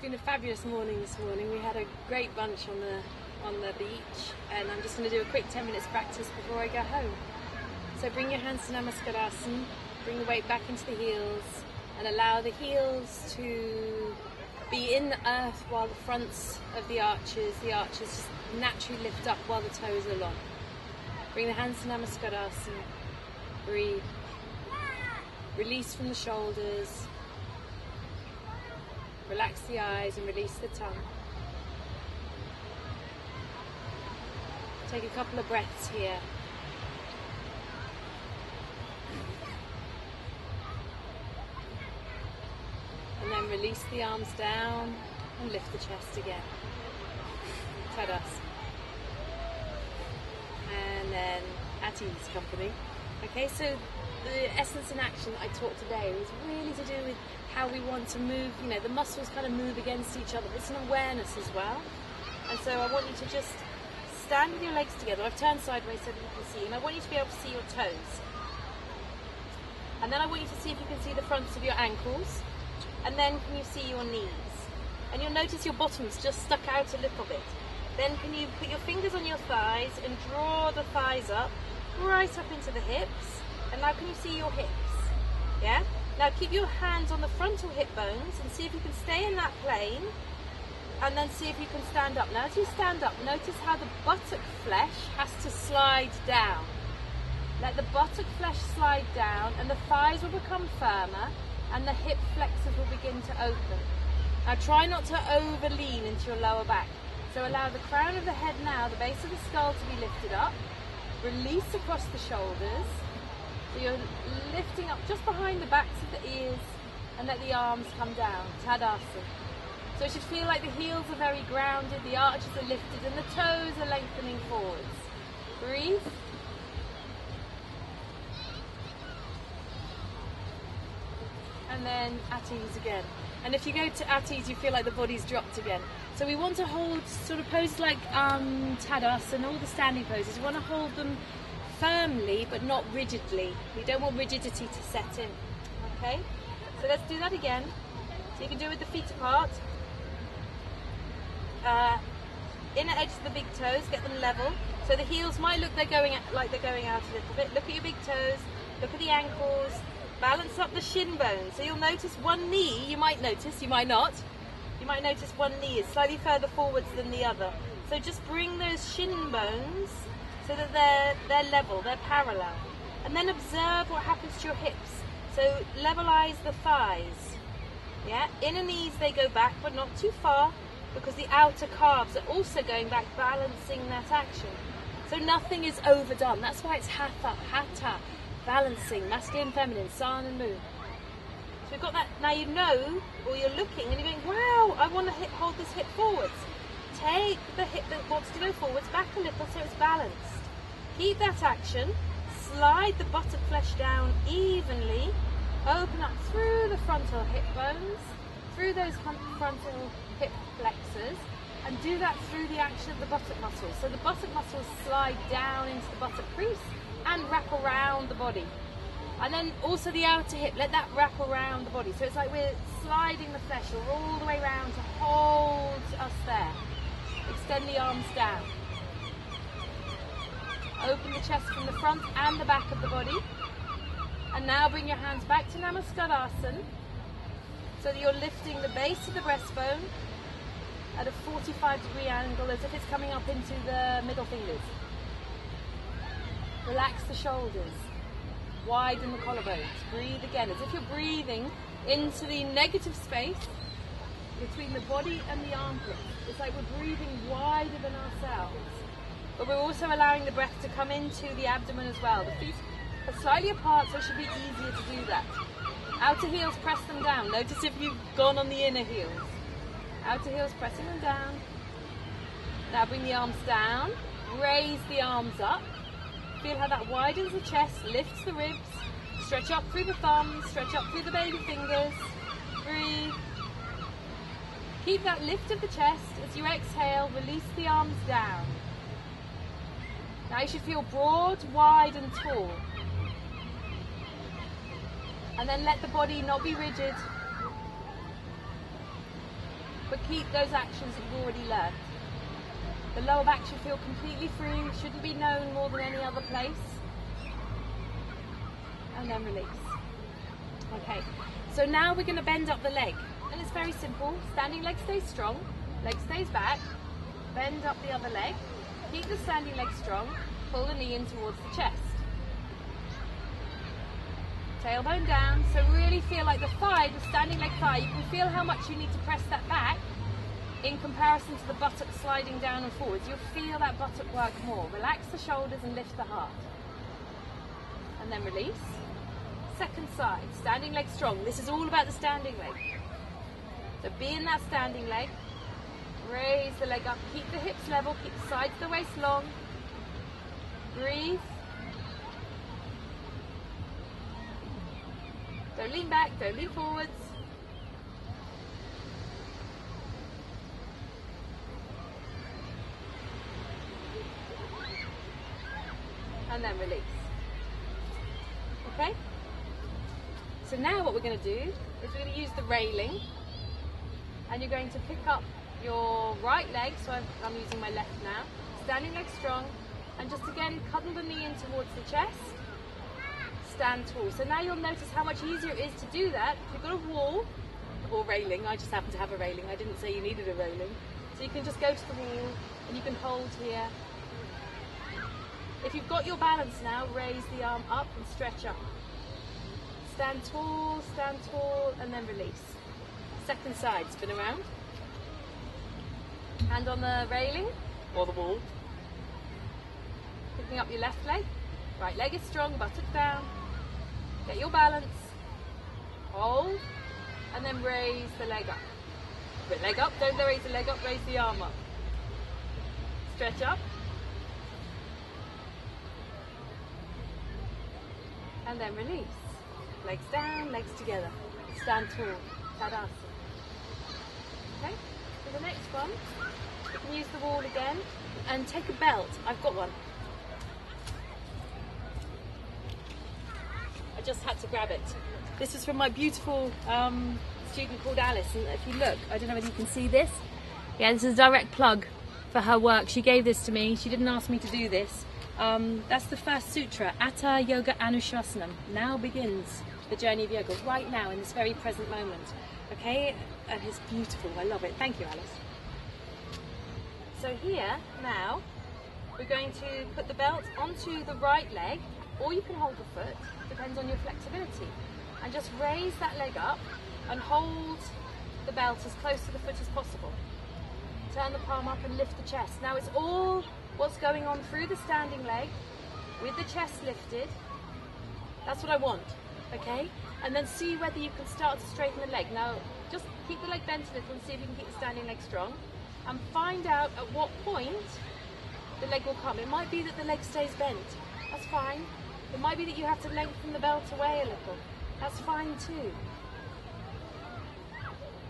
been a fabulous morning this morning. We had a great bunch on the beach, and I'm just going to do a quick 10 minutes practice before I go home. So bring your hands to Namaskarasan, bring the weight back into the heels, and allow the heels to be in the earth while the fronts of the arches just naturally lift up while the toes are long. Bring the hands to Namaskarasan, breathe, release from the shoulders, relax the eyes and release the tongue. Take a couple of breaths here. And then release the arms down and lift the chest again. Tadasana. And then at ease, company. Okay, so the essence in action that I taught today was really to do with how we want to move, you know, the muscles kind of move against each other, but it's an awareness as well. And so I want you to just stand with your legs together. I've turned sideways so that you can see, and I want you to be able to see your toes. And then I want you to see if you can see the fronts of your ankles, and then can you see your knees? And you'll notice your bottom's just stuck out a little bit. Then can you put your fingers on your thighs and draw the thighs up, right up into the hips, and now can you see your hips? Yeah? Now keep your hands on the frontal hip bones and see if you can stay in that plane, and then see if you can stand up. Now as you stand up, notice how the buttock flesh has to slide down. Let the buttock flesh slide down and the thighs will become firmer and the hip flexors will begin to open. Now try not to over lean into your lower back. So allow the crown of the head now, the base of the skull to be lifted up. Release across the shoulders. So you're lifting up just behind the backs of the ears and let the arms come down. Tadasana. So it should feel like the heels are very grounded, the arches are lifted and the toes are lengthening forwards. Breathe. And then at ease again. And if you go to at ease, you feel like the body's dropped again. So we want to hold sort of poses like Tadasana and all the standing poses. We want to hold them firmly but not rigidly. We don't want rigidity to set in. Okay? So let's do that again. So you can do it with the feet apart. Inner edge of the big toes, get them level. So the heels might look like they're going out a little bit. Look at your big toes, look at the ankles, balance up the shin bones. So you'll notice one knee, you might notice, you might not. You might notice one knee is slightly further forwards than the other. So just bring those shin bones so that they're level, they're parallel. And then observe what happens to your hips. So levelize the thighs. Yeah, inner knees they go back but not too far, because the outer calves are also going back, balancing that action. So nothing is overdone. That's why it's hatha, balancing, masculine, feminine, sun and moon. So we've got that. Now you know, or you're looking and you're going, wow, I want to hold this hip forwards. Take the hip that wants to go forwards back a little so it's balanced. Keep that action. Slide the buttock flesh down evenly. Open up through the frontal hip bones, through those frontal hip flexors, and do that through the action of the buttock muscles. So the buttock muscles slide down into the buttock crease and wrap around the body. And then also the outer hip, let that wrap around the body. So it's like we're sliding the flesh all the way around to hold us there. Extend the arms down. Open the chest from the front and the back of the body. And now bring your hands back to Namaskarasan, so that you're lifting the base of the breastbone at a 45-degree angle, as if it's coming up into the middle fingers. Relax the shoulders. Widen the collarbones. Breathe again, as if you're breathing into the negative space between the body and the armpits. It's like we're breathing wider than ourselves. But we're also allowing the breath to come into the abdomen as well. The feet are slightly apart, so it should be easier to do that. Outer heels, press them down. Notice if you've gone on the inner heels. Outer heels, pressing them down. Now bring the arms down. Raise the arms up. Feel how that widens the chest, lifts the ribs. Stretch up through the thumbs, stretch up through the baby fingers. Breathe. Keep that lift of the chest. As you exhale, release the arms down. Now you should feel broad, wide and tall. And then let the body not be rigid. but keep those actions that you've already learned. The lower back should feel completely free, shouldn't be known more than any other place. And then release. Okay, so now we're going to bend up the leg. And it's very simple. Standing leg stays strong, leg stays back, bend up the other leg, keep the standing leg strong, pull the knee in towards the chest. Tailbone down, so really feel like the thigh, the standing leg thigh, you can feel how much you need to press that back in comparison to the buttock sliding down and forwards. You'll feel that buttock work more. Relax the shoulders and lift the heart. And then release. Second side, standing leg strong. This is all about the standing leg. So be in that standing leg. Raise the leg up, keep the hips level, keep the sides of the waist long. Breathe. Don't lean back, don't lean forwards. And then release. Okay? So now what we're going to do is we're going to use the railing, and you're going to pick up your right leg, so I'm using my left now, standing leg strong, and just again cuddle the knee in towards the chest, stand tall. So now you'll notice how much easier it is to do that. If you've got a wall or railing, I just happen to have a railing, I didn't say you needed a railing, so you can just go to the wall and you can hold here. If you've got your balance now, raise the arm up and stretch up. Stand tall, and then release. Second side, spin around. Hand on the railing or the wall. Picking up your left leg. Right leg is strong, buttock down. Get your balance. Hold, and then raise the leg up. Put leg up, don't raise the leg up, raise the arm up. Stretch up. And then release. Legs down, legs together. Stand tall. Tadasana. Okay, for the next one, you can use the wall again and take a belt. I've got one. I just had to grab it. This is from my beautiful student called Alice, and if you look, I don't know whether you can see this. Yeah, this is a direct plug for her work. She gave this to me. She didn't ask me to do this. That's the first sutra, Atta Yoga Anushasana. Now begins the journey of yoga, right now in this very present moment. Okay, and it's beautiful. I love it. Thank you, Alice. So here now we're going to put the belt onto the right leg, or you can hold the foot, depends on your flexibility, and just raise that leg up and hold the belt as close to the foot as possible. Turn the palm up and lift the chest. Now it's all what's going on through the standing leg with the chest lifted. That's what I want, okay? And then see whether you can start to straighten the leg. Now just keep the leg bent a little and see if you can keep the standing leg strong, and find out at what point the leg will come. It might be that the leg stays bent. That's fine. It might be that you have to lengthen the belt away a little. That's fine too.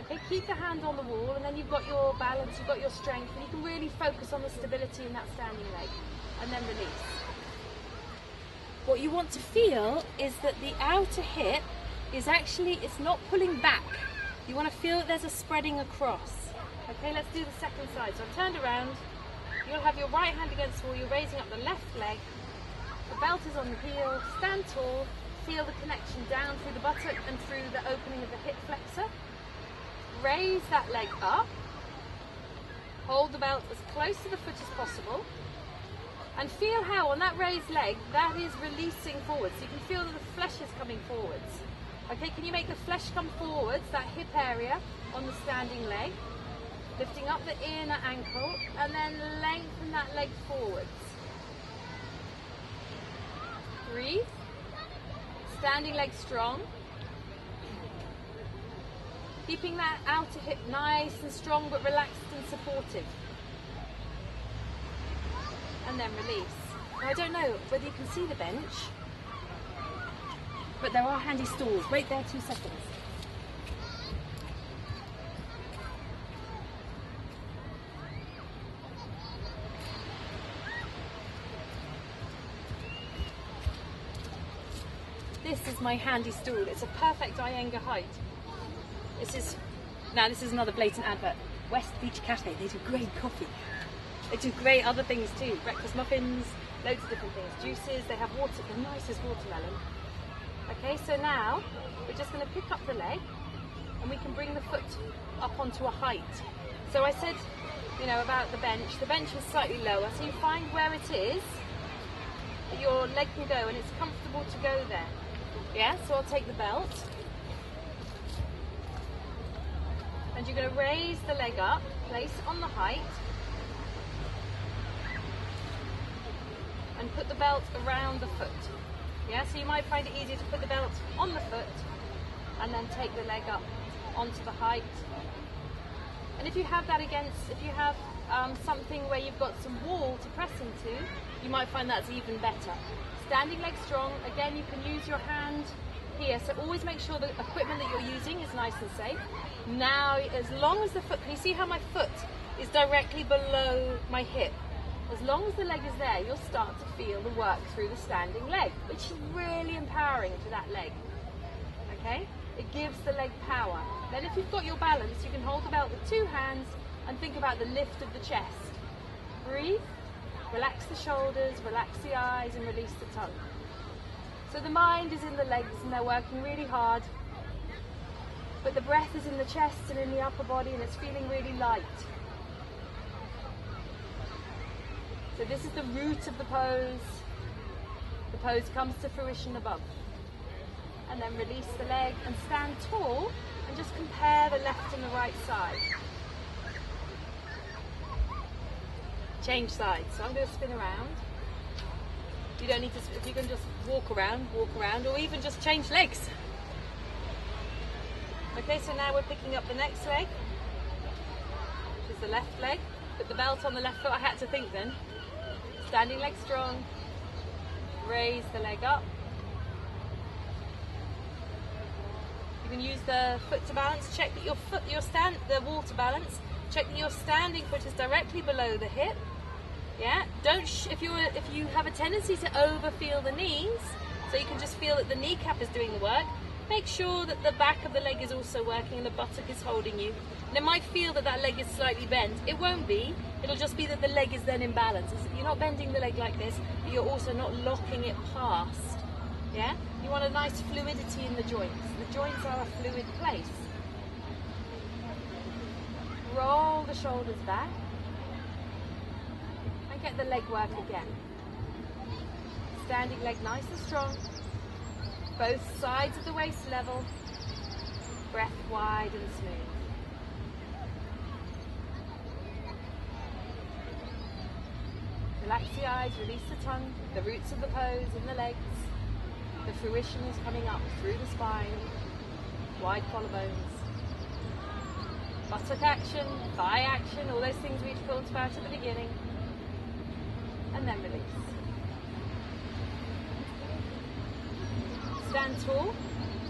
Okay, keep the hand on the wall, and then you've got your balance, you've got your strength, and you can really focus on the stability in that standing leg, and then release. What you want to feel is that the outer hip is actually, it's not pulling back. You want to feel that there's a spreading across. Okay, let's do the second side. So I've turned around, you'll have your right hand against the wall, you're raising up the left leg, the belt is on the heel, stand tall, feel the connection down through the buttock and through the opening of the hip flexor. Raise that leg up, hold the belt as close to the foot as possible, and feel how on that raised leg that is releasing forwards. You can feel that the flesh is coming forwards. Okay, can you make the flesh come forwards, that hip area on the standing leg, lifting up the inner ankle, and then lengthen that leg forwards. Breathe, standing leg strong. Keeping that outer hip nice and strong but relaxed and supportive. And then release. Now I don't know whether you can see the bench, but there are handy stools. Wait there 2 seconds. This is my handy stool. It's a perfect Iyengar height. This is Now this is another blatant advert. West Beach Cafe, they do great coffee. They do great other things too. Breakfast muffins, loads of different things. Juices, they have water, the nicest watermelon. Okay, so now we're just going to pick up the leg and we can bring the foot up onto a height. So I said, you know, about the bench. The bench is slightly lower, so you find where it is that your leg can go and it's comfortable to go there. Yeah, so I'll take the belt and you're going to raise the leg up, place it on the height and put the belt around the foot. Yeah, so you might find it easier to put the belt on the foot and then take the leg up onto the height. And if you have that if you have something where you've got some wall to press into, you might find that's even better. Standing leg strong, again you can use your hand here, so always make sure the equipment that you're using is nice and safe. Now, as long as the foot, can you see how my foot is directly below my hip? As long as the leg is there, you'll start to feel the work through the standing leg, which is really empowering to that leg. Okay? It gives the leg power. Then if you've got your balance, you can hold the belt with two hands and think about the lift of the chest. Breathe, relax the shoulders, relax the eyes and release the tongue. So the mind is in the legs and they're working really hard, but the breath is in the chest and in the upper body and it's feeling really light. So this is the root of the pose. The pose comes to fruition above. And then release the leg and stand tall and just compare the left and the right side. Change sides. So I'm going to spin around. You don't need to, if you can just walk around, or even just change legs. Okay, so now we're picking up the next leg, which is the left leg. Put the belt on the left foot, I had to think then. Standing leg strong, raise the leg up. You can use the foot to balance, check that the wall to balance, check that your standing foot is directly below the hip. Yeah, if you have a tendency to overfeel the knees, so you can just feel that the kneecap is doing the work, make sure that the back of the leg is also working and the buttock is holding you. And it might feel that that leg is slightly bent. It won't be. It'll just be that the leg is then in balance. You're not bending the leg like this, but you're also not locking it past. Yeah? You want a nice fluidity in the joints. The joints are a fluid place. Roll the shoulders back. And get the leg work again. Standing leg nice and strong. Both sides of the waist level. Breath wide and smooth. Relax the eyes, release the tongue, the roots of the pose in the legs. The fruition is coming up through the spine, wide collarbones. Buttock action, thigh action, all those things we talked about at the beginning. And then release. Stand tall,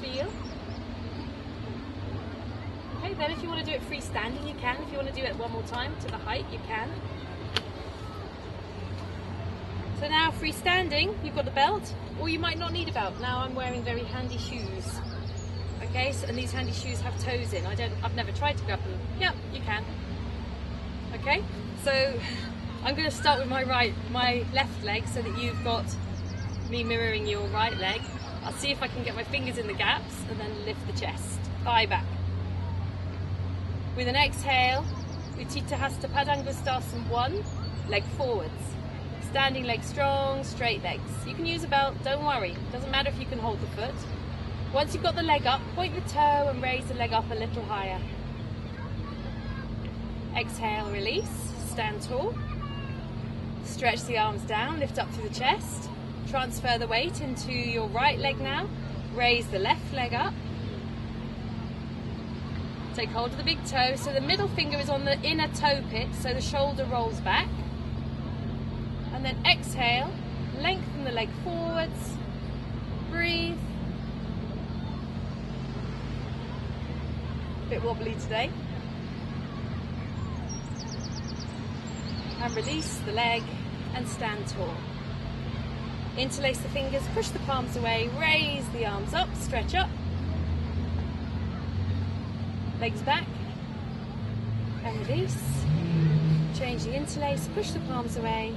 feel. Okay, then if you want to do it freestanding, you can. If you want to do it one more time to the height, you can. So now freestanding, you've got the belt, or you might not need a belt. Now I'm wearing very handy shoes. Okay, so, and these handy shoes have toes in. I've never tried to grab them. Yeah, you can. Okay, so I'm going to start with my left leg so that you've got me mirroring your right leg. I'll see if I can get my fingers in the gaps and then lift the chest, thigh back. With an exhale, Utthita Hasta Padangusthasana 1, leg forwards. Standing leg strong, straight legs. You can use a belt, don't worry. Doesn't matter if you can hold the foot. Once you've got the leg up, point the toe and raise the leg up a little higher. Exhale, release, stand tall. Stretch the arms down, lift up through the chest. Transfer the weight into your right leg now. Raise the left leg up. Take hold of the big toe, so the middle finger is on the inner toe pit, so the shoulder rolls back. And then exhale, lengthen the leg forwards, breathe. A bit wobbly today. And release the leg and stand tall. Interlace the fingers, push the palms away, raise the arms up, stretch up. Legs back, And release. Change the interlace, push the palms away,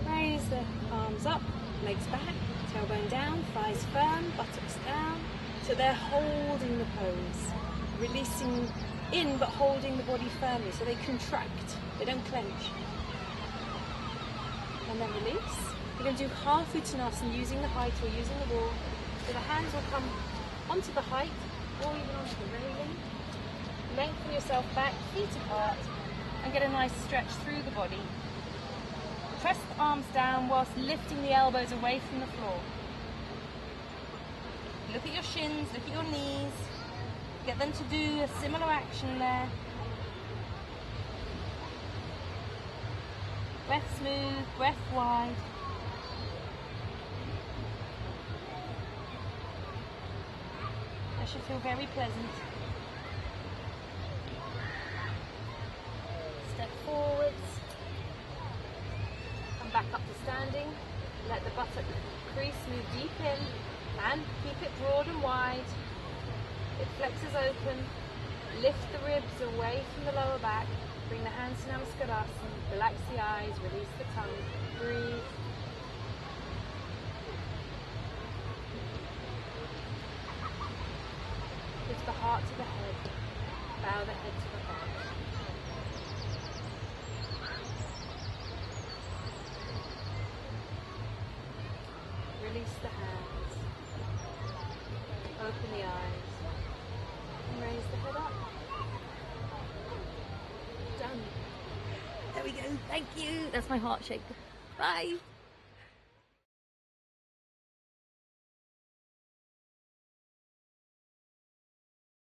raise the arms up, legs back, tailbone down, thighs firm, buttocks down. So they're holding the pose, releasing in but holding the body firmly, so they contract, they don't clench. And then release. We're going to do half Uttanasana using the height or using the wall. So the hands will come onto the height or even onto the railing. Lengthen yourself back, feet apart, and get a nice stretch through the body. Press the arms down whilst lifting the elbows away from the floor. Look at your shins, look at your knees. Get them to do a similar action there. Breath smooth, breath wide. That should feel very pleasant. Step forwards. Come back up to standing. Let the buttock crease move deep in and keep it broad and wide. It flexes open. Lift the ribs away from the lower back. Bring the hands to Namaskadasana. Relax the eyes, release the tongue. Breathe. Lift the heart to the head. Bow the head to the heart. Release the hands. Open the eyes. And raise the head up. Done. There we go. Thank you. That's my heart shape. Bye.